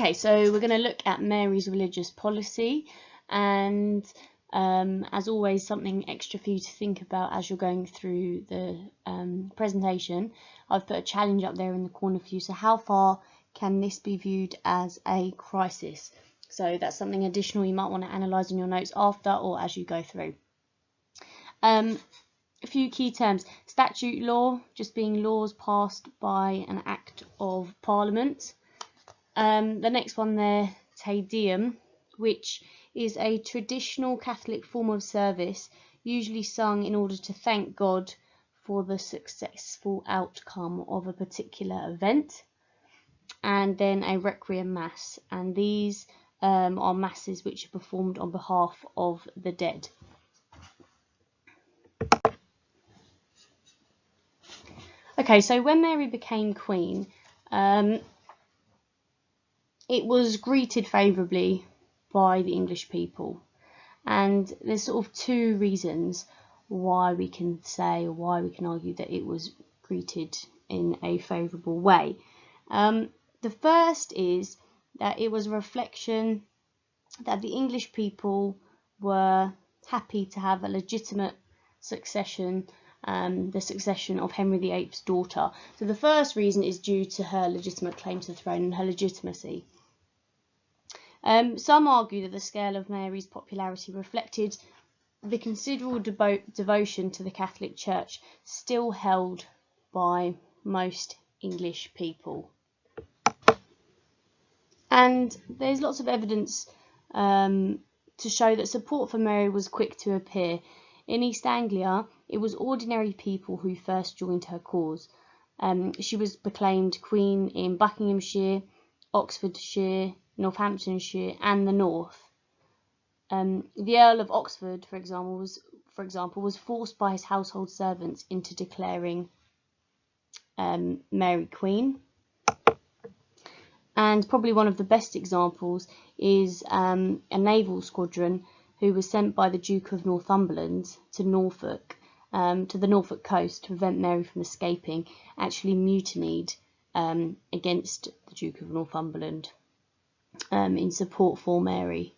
Okay, so we're going to look at Mary's religious policy, and as always, something extra for you to think about as you're going through the presentation. I've put a challenge up there in the corner for you. So how far can this be viewed as a crisis? So that's something additional you might want to analyse in your notes after or as you go through. A few key terms: statute law, just being laws passed by an act of Parliament. The next one there, Te Deum, which is a traditional Catholic form of service, usually sung in order to thank God for the successful outcome of a particular event. And then a Requiem Mass, and these are masses which are performed on behalf of the dead. Okay, so when Mary became Queen, it was greeted favourably by the English people, and there's sort of two reasons why we can say, or why we can argue, that it was greeted in a favourable way. The first is that it was a reflection that the English people were happy to have a legitimate succession, the succession of Henry VIII's daughter. So the first reason is due to her legitimate claim to the throne and her legitimacy. Some argue that the scale of Mary's popularity reflected the considerable devotion to the Catholic Church still held by most English people. And there's lots of evidence to show that support for Mary was quick to appear. In East Anglia, it was ordinary people who first joined her cause. She was proclaimed Queen in Buckinghamshire, Oxfordshire, Northamptonshire and the North. The Earl of Oxford, for example, was forced by his household servants into declaring Mary Queen. And probably one of the best examples is a naval squadron who was sent by the Duke of Northumberland to Norfolk, to the Norfolk coast, to prevent Mary from escaping, actually mutinied against the Duke of Northumberland in support for Mary.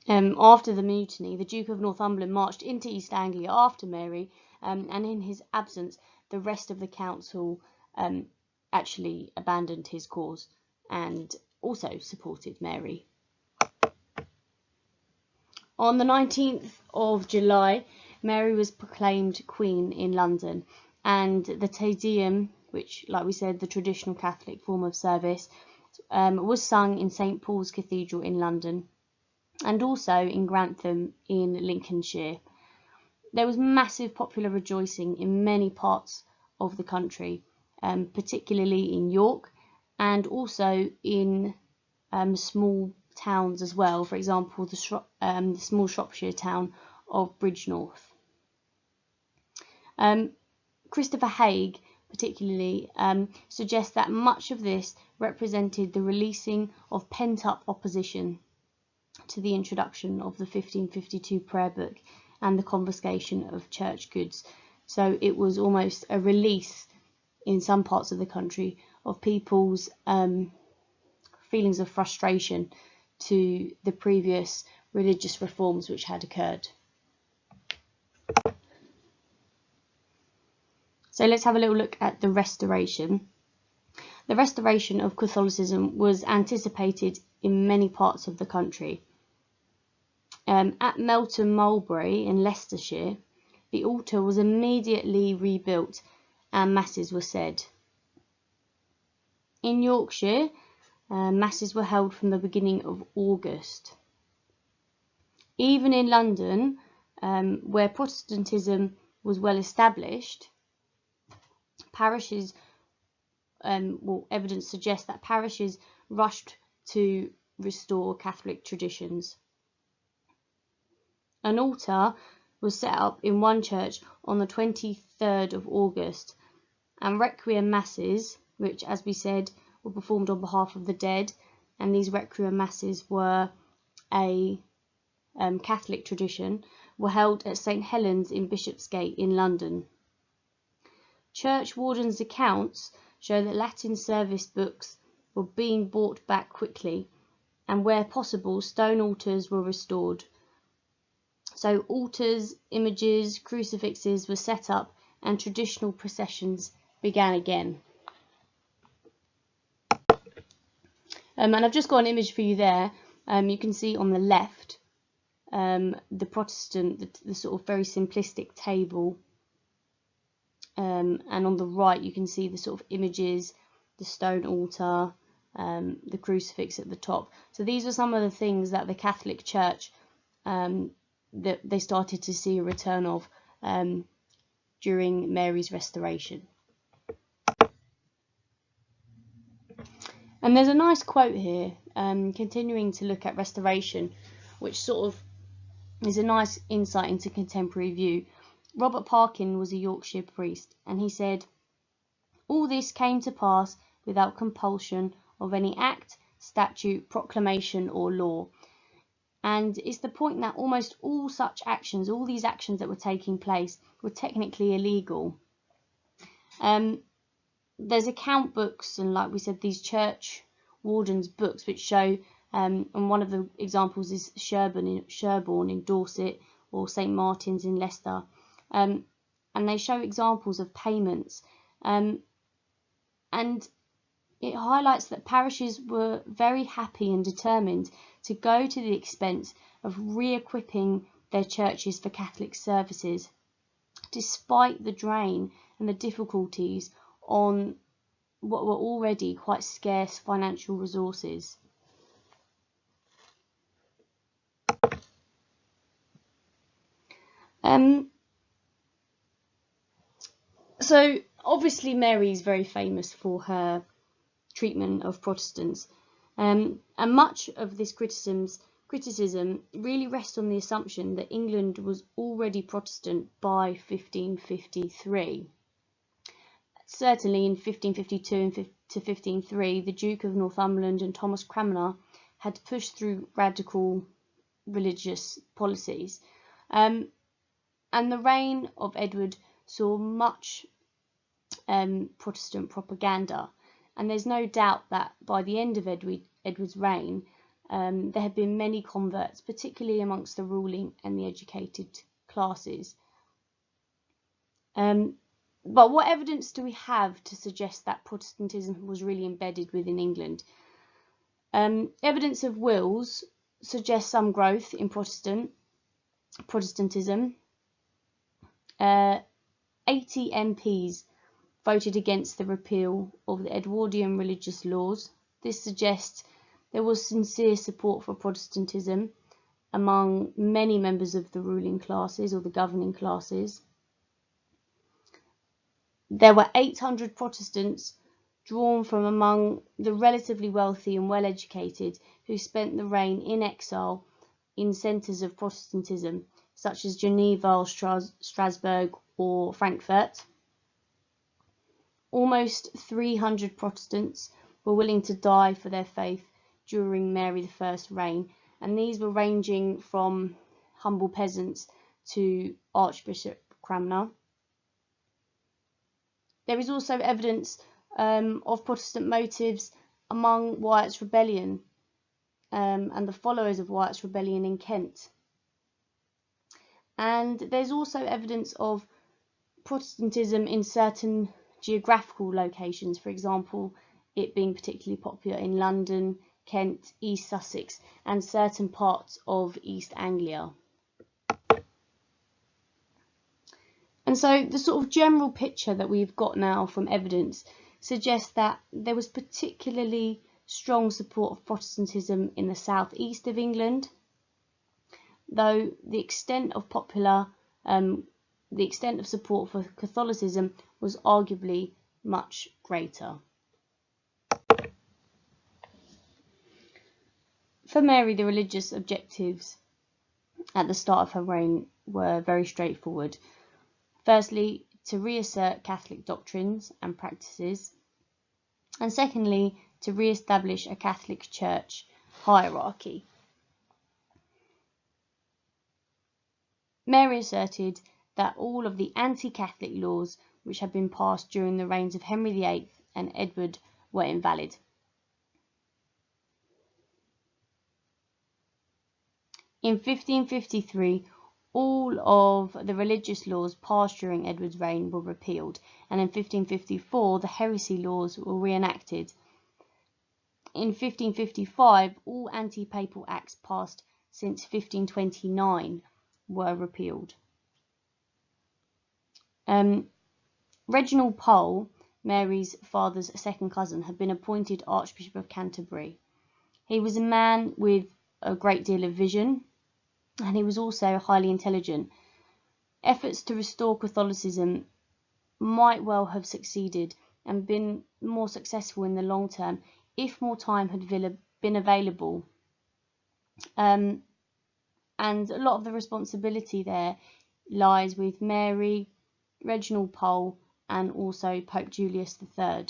After the mutiny, the Duke of Northumberland marched into East Anglia after Mary, and in his absence, the rest of the council actually abandoned his cause and also supported Mary. On the 19th of July, Mary was proclaimed Queen in London, and the Te Deum, which, like we said, the traditional Catholic form of service, was sung in St Paul's Cathedral in London and also in Grantham in Lincolnshire. There was massive popular rejoicing in many parts of the country, particularly in York and also in small towns as well. For example, the small Shropshire town of Bridgnorth. Christopher Haig particularly suggests that much of this represented the releasing of pent-up opposition to the introduction of the 1552 prayer book and the confiscation of church goods. So it was almost a release in some parts of the country of people's feelings of frustration to the previous religious reforms which had occurred. So let's have a little look at the Restoration. The restoration of Catholicism was anticipated in many parts of the country. At Melton Mulberry in Leicestershire, the altar was immediately rebuilt and masses were said. In Yorkshire, masses were held from the beginning of August. Even in London, where Protestantism was well established, parishes, evidence suggests that parishes rushed to restore Catholic traditions. An altar was set up in one church on the 23rd of August, and Requiem Masses, which, as we said, were performed on behalf of the dead, and these Requiem Masses were a Catholic tradition, were held at St Helens in Bishopsgate in London. Church wardens' accounts show that Latin service books were being brought back quickly, and where possible, stone altars were restored. So altars, images, crucifixes were set up, and traditional processions began again. And I've just got an image for you there. You can see on the left the Protestant, the sort of very simplistic table, and on the right you can see the sort of images, the stone altar, the crucifix at the top. So these are some of the things that the Catholic Church that they started to see a return of during Mary's restoration. And there's a nice quote here, continuing to look at restoration, which sort of is a nice insight into contemporary view. Robert Parkin was a Yorkshire priest, and he said, "All this came to pass without compulsion of any act, statute, proclamation or law." And it's the point that almost all such actions, all these actions that were taking place, were technically illegal. There's account books, and like we said, these church wardens' books, which show, and one of the examples is Sherborne in Dorset, or St Martin's in Leicester, and they show examples of payments, and it highlights that parishes were very happy and determined to go to the expense of re-equipping their churches for Catholic services, despite the drain and the difficulties on what were already quite scarce financial resources. So obviously Mary is very famous for her treatment of Protestants, and much of this criticism really rests on the assumption that England was already Protestant by 1553. Certainly in 1552 and to 1553, the Duke of Northumberland and Thomas Cranmer had pushed through radical religious policies, and the reign of Edward saw much Protestant propaganda, and there's no doubt that by the end of Edward's reign, there had been many converts, particularly amongst the ruling and the educated classes. But what evidence do we have to suggest that Protestantism was really embedded within England? Evidence of wills suggests some growth in Protestantism. 80 MPs voted against the repeal of the Edwardian religious laws. This suggests there was sincere support for Protestantism among many members of the ruling classes or the governing classes. There were 800 Protestants drawn from among the relatively wealthy and well-educated who spent the reign in exile in centres of Protestantism, such as Geneva, Strasbourg or Frankfurt. Almost 300 Protestants were willing to die for their faith during Mary I's reign, and these were ranging from humble peasants to Archbishop Cranmer. There is also evidence of Protestant motives among Wyatt's rebellion and the followers of Wyatt's rebellion in Kent. And there's also evidence of Protestantism in certain geographical locations, for example, it being particularly popular in London, Kent, East Sussex, and certain parts of East Anglia. And so the sort of general picture that we've got now from evidence suggests that there was particularly strong support of Protestantism in the southeast of England, though the extent of support for Catholicism was arguably much greater. For Mary, the religious objectives at the start of her reign were very straightforward. Firstly, to reassert Catholic doctrines and practices, and secondly, to re-establish a Catholic Church hierarchy. Mary asserted that all of the anti-Catholic laws which had been passed during the reigns of Henry VIII and Edward were invalid. In 1553, all of the religious laws passed during Edward's reign were repealed, and in 1554 the heresy laws were reenacted. In 1555, all anti-papal acts passed since 1529 were repealed. Reginald Pole, Mary's father's second cousin, had been appointed Archbishop of Canterbury. He was a man with a great deal of vision, and he was also highly intelligent. Efforts to restore Catholicism might well have succeeded and been more successful in the long term if more time had been available. And a lot of the responsibility there lies with Mary, Reginald Pole, and also Pope Julius III.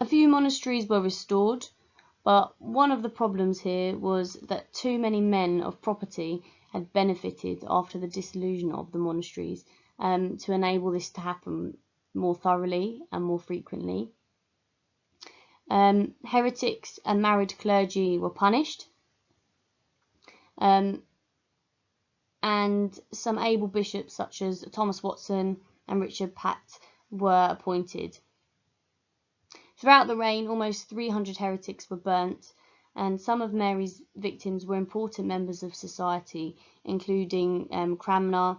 A few monasteries were restored, but one of the problems here was that too many men of property had benefited after the dissolution of the monasteries to enable this to happen more thoroughly and more frequently. Heretics and married clergy were punished, and some able bishops such as Thomas Watson and Richard Patt were appointed. Throughout the reign, almost 300 heretics were burnt, and some of Mary's victims were important members of society, including Cranmer,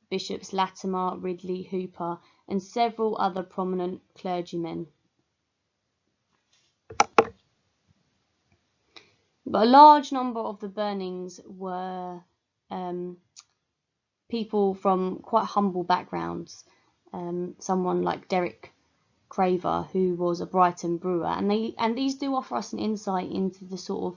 Bishops Latimer, Ridley, Hooper, and several other prominent clergymen. But a large number of the burnings were people from quite humble backgrounds, someone like Derek Craver, who was a Brighton brewer, and these do offer us an insight into the sort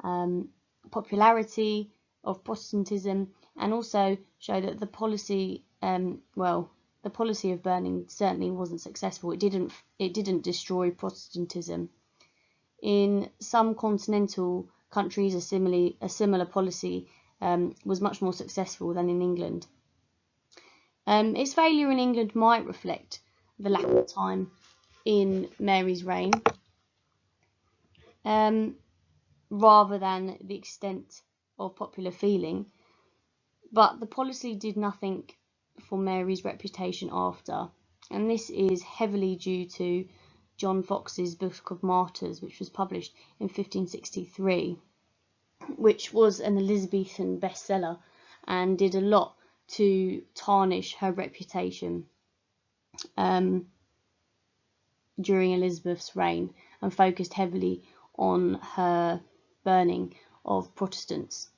of popularity of Protestantism, and also show that the policy, the policy of burning certainly wasn't successful. It didn't destroy Protestantism. In some continental countries, a similar policy was much more successful than in England. Its failure in England might reflect the lack of time in Mary's reign, rather than the extent of popular feeling, but the policy did nothing for Mary's reputation after, and this is heavily due to John Foxe's Book of Martyrs, which was published in 1563, which was an Elizabethan bestseller and did a lot to tarnish her reputation during Elizabeth's reign, and focused heavily on her burning of Protestants.